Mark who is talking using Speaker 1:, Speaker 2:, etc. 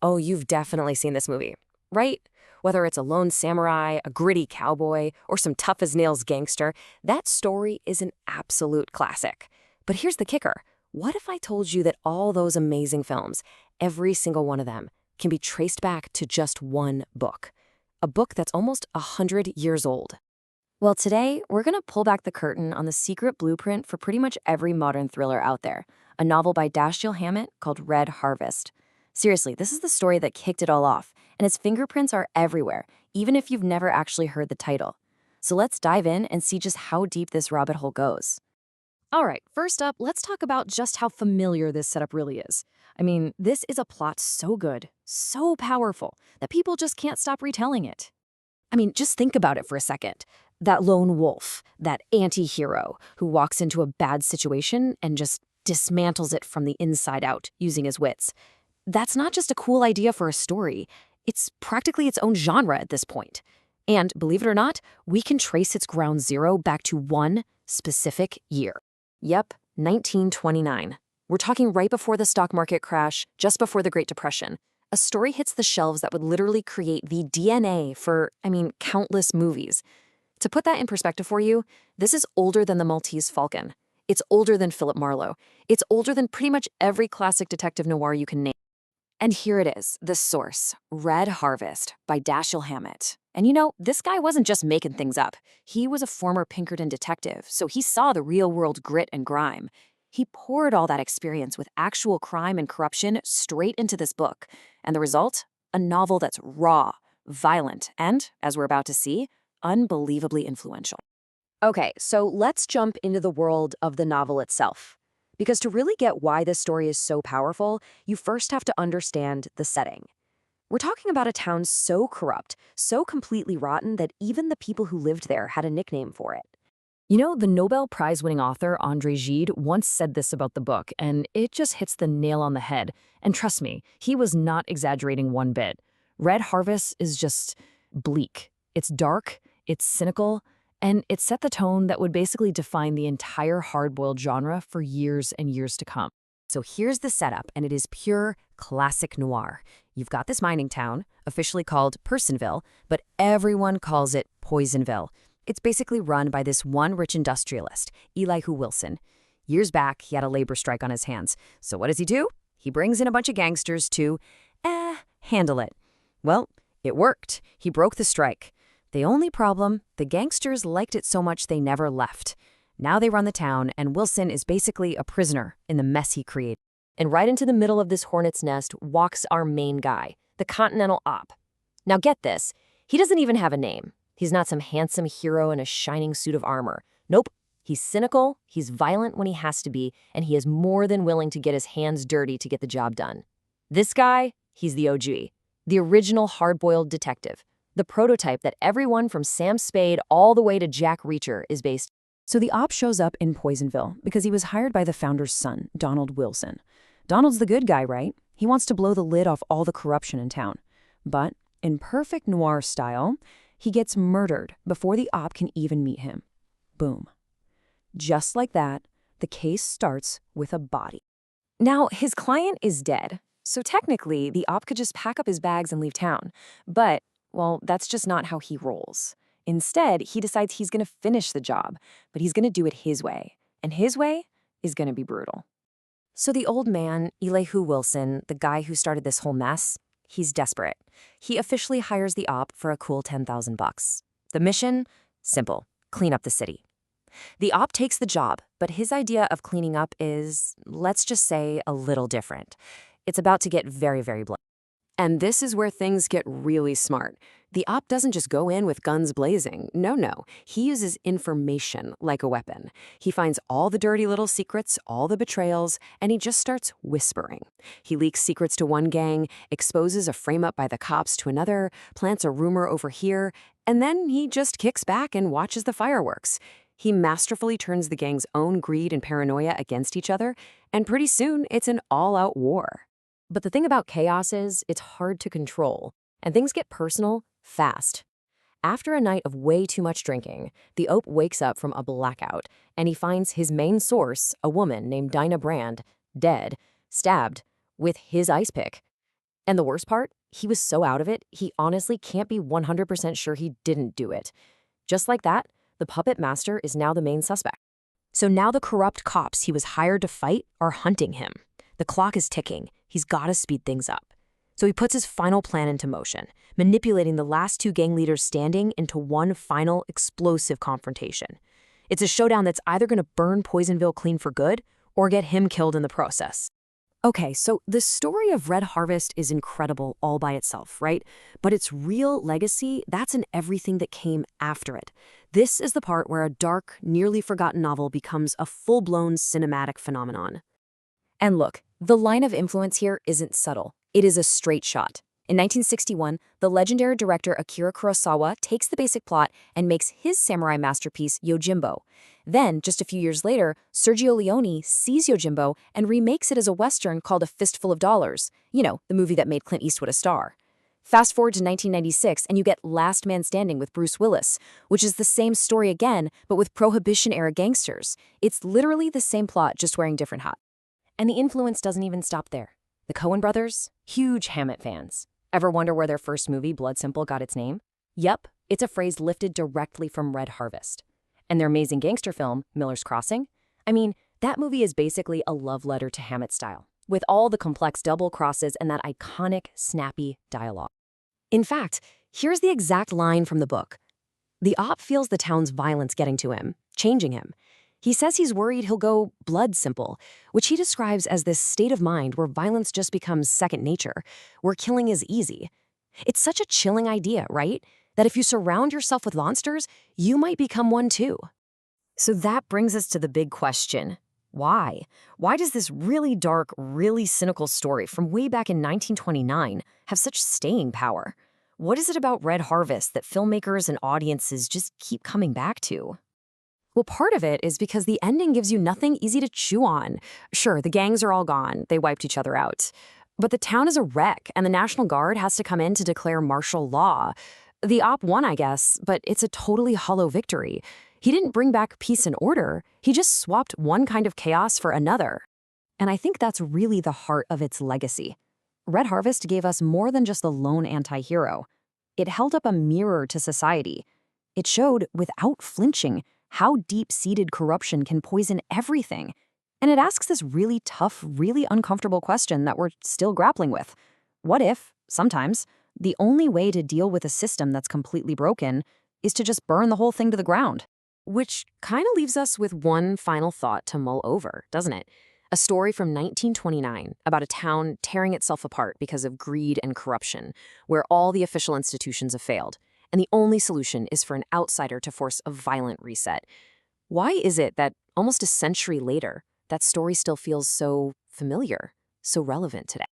Speaker 1: Oh, you've definitely seen this movie, right? Whether it's a lone samurai, a gritty cowboy, or some tough-as-nails gangster, that story is an absolute classic. But here's the kicker. What if I told you that all those amazing films, every single one of them, can be traced back to just one book? A book that's almost 100 years old. Well, today, we're going to pull back the curtain on the secret blueprint for pretty much every modern thriller out there, a novel by Dashiell Hammett called Red Harvest. Seriously, this is the story that kicked it all off, and its fingerprints are everywhere, even if you've never actually heard the title. So let's dive in and see just how deep this rabbit hole goes. All right, first up, let's talk about just how familiar this setup really is. I mean, this is a plot so good, so powerful, that people just can't stop retelling it. I mean, just think about it for a second. That lone wolf, that anti-hero who walks into a bad situation and just dismantles it from the inside out using his wits. That's not just a cool idea for a story. It's practically its own genre at this point. And believe it or not, we can trace its ground zero back to one specific year. Yep, 1929. We're talking right before the stock market crash, just before the Great Depression. A story hits the shelves that would literally create the DNA for, countless movies. To put that in perspective for you, this is older than the Maltese Falcon. It's older than Philip Marlowe. It's older than pretty much every classic detective noir you can name. And here it is, the source, Red Harvest by Dashiell Hammett. And this guy wasn't just making things up. He was a former Pinkerton detective, so he saw the real-world grit and grime. He poured all that experience with actual crime and corruption straight into this book. And the result? A novel that's raw, violent, and, as we're about to see, unbelievably influential. Okay, so let's jump into the world of the novel itself. Because to really get why this story is so powerful, you first have to understand the setting. We're talking about a town so corrupt, so completely rotten that even the people who lived there had a nickname for it. The Nobel Prize-winning author André Gide once said this about the book, and it just hits the nail on the head. And trust me, he was not exaggerating one bit. Red Harvest is just bleak. It's dark, it's cynical, and it set the tone that would basically define the entire hard-boiled genre for years and years to come. So here's the setup, and it is pure classic noir. You've got this mining town, officially called Personville, but everyone calls it Poisonville. It's basically run by this one rich industrialist, Elihu Wilson. Years back, he had a labor strike on his hands. So what does he do? He brings in a bunch of gangsters to, handle it. Well, it worked. He broke the strike. The only problem, the gangsters liked it so much they never left. Now they run the town, and Wilson is basically a prisoner in the mess he created. And right into the middle of this hornet's nest walks our main guy, the Continental Op. Now get this, he doesn't even have a name. He's not some handsome hero in a shining suit of armor. Nope, he's cynical, he's violent when he has to be, and he is more than willing to get his hands dirty to get the job done. This guy, he's the OG, the original hard-boiled detective. The prototype that everyone from Sam Spade all the way to Jack Reacher is based. So the op shows up in Poisonville because he was hired by the founder's son, Donald Wilson. Donald's the good guy, right? He wants to blow the lid off all the corruption in town. But in perfect noir style, he gets murdered before the op can even meet him. Boom. Just like that, the case starts with a body. Now, his client is dead, so technically the op could just pack up his bags and leave town. But well, that's just not how he rolls. Instead, he decides he's going to finish the job, but he's going to do it his way. And his way is going to be brutal. So the old man, Elihu Wilson, the guy who started this whole mess, he's desperate. He officially hires the op for a cool $10,000. The mission? Simple. Clean up the city. The op takes the job, but his idea of cleaning up is, let's just say, a little different. It's about to get very, very blunt. And this is where things get really smart. The op doesn't just go in with guns blazing. No. He uses information like a weapon. He finds all the dirty little secrets, all the betrayals, and he just starts whispering. He leaks secrets to one gang, exposes a frame-up by the cops to another, plants a rumor over here, and then he just kicks back and watches the fireworks. He masterfully turns the gang's own greed and paranoia against each other, and pretty soon it's an all-out war. But the thing about chaos is, it's hard to control, and things get personal fast. After a night of way too much drinking, the Ope wakes up from a blackout, and he finds his main source, a woman named Dinah Brand, dead, stabbed, with his ice pick. And the worst part? He was so out of it, he honestly can't be 100% sure he didn't do it. Just like that, the puppet master is now the main suspect. So now the corrupt cops he was hired to fight are hunting him. The clock is ticking. He's got to speed things up. So he puts his final plan into motion, manipulating the last two gang leaders standing into one final explosive confrontation. It's a showdown that's either going to burn Poisonville clean for good or get him killed in the process. Okay, so the story of Red Harvest is incredible all by itself, right? But its real legacy, that's in everything that came after it. This is the part where a dark, nearly forgotten novel becomes a full-blown cinematic phenomenon. And look, the line of influence here isn't subtle. It is a straight shot. In 1961, the legendary director Akira Kurosawa takes the basic plot and makes his samurai masterpiece Yojimbo. Then, just a few years later, Sergio Leone sees Yojimbo and remakes it as a Western called A Fistful of Dollars. You know, the movie that made Clint Eastwood a star. Fast forward to 1996 and you get Last Man Standing with Bruce Willis, which is the same story again, but with Prohibition-era gangsters. It's literally the same plot, just wearing different hats. And the influence doesn't even stop there. The Coen brothers? Huge Hammett fans. Ever wonder where their first movie, Blood Simple, got its name? Yep, it's a phrase lifted directly from Red Harvest. And their amazing gangster film, Miller's Crossing? I mean, that movie is basically a love letter to Hammett style, with all the complex double crosses and that iconic, snappy dialogue. In fact, here's the exact line from the book. The op feels the town's violence getting to him, changing him. He says he's worried he'll go blood simple, which he describes as this state of mind where violence just becomes second nature, where killing is easy. It's such a chilling idea, right? That if you surround yourself with monsters, you might become one too. So that brings us to the big question. Why? Why does this really dark, really cynical story from way back in 1929 have such staying power? What is it about Red Harvest that filmmakers and audiences just keep coming back to? Well, part of it is because the ending gives you nothing easy to chew on. Sure, the gangs are all gone. They wiped each other out. But the town is a wreck, and the National Guard has to come in to declare martial law. The op won, I guess, but it's a totally hollow victory. He didn't bring back peace and order. He just swapped one kind of chaos for another. And I think that's really the heart of its legacy. Red Harvest gave us more than just a lone anti-hero. It held up a mirror to society. It showed, without flinching, how deep-seated corruption can poison everything. And it asks this really tough, really uncomfortable question that we're still grappling with. What if, sometimes, the only way to deal with a system that's completely broken is to just burn the whole thing to the ground? Which kind of leaves us with one final thought to mull over, doesn't it? A story from 1929 about a town tearing itself apart because of greed and corruption, where all the official institutions have failed. And the only solution is for an outsider to force a violent reset. Why is it that almost a century later, that story still feels so familiar, so relevant today?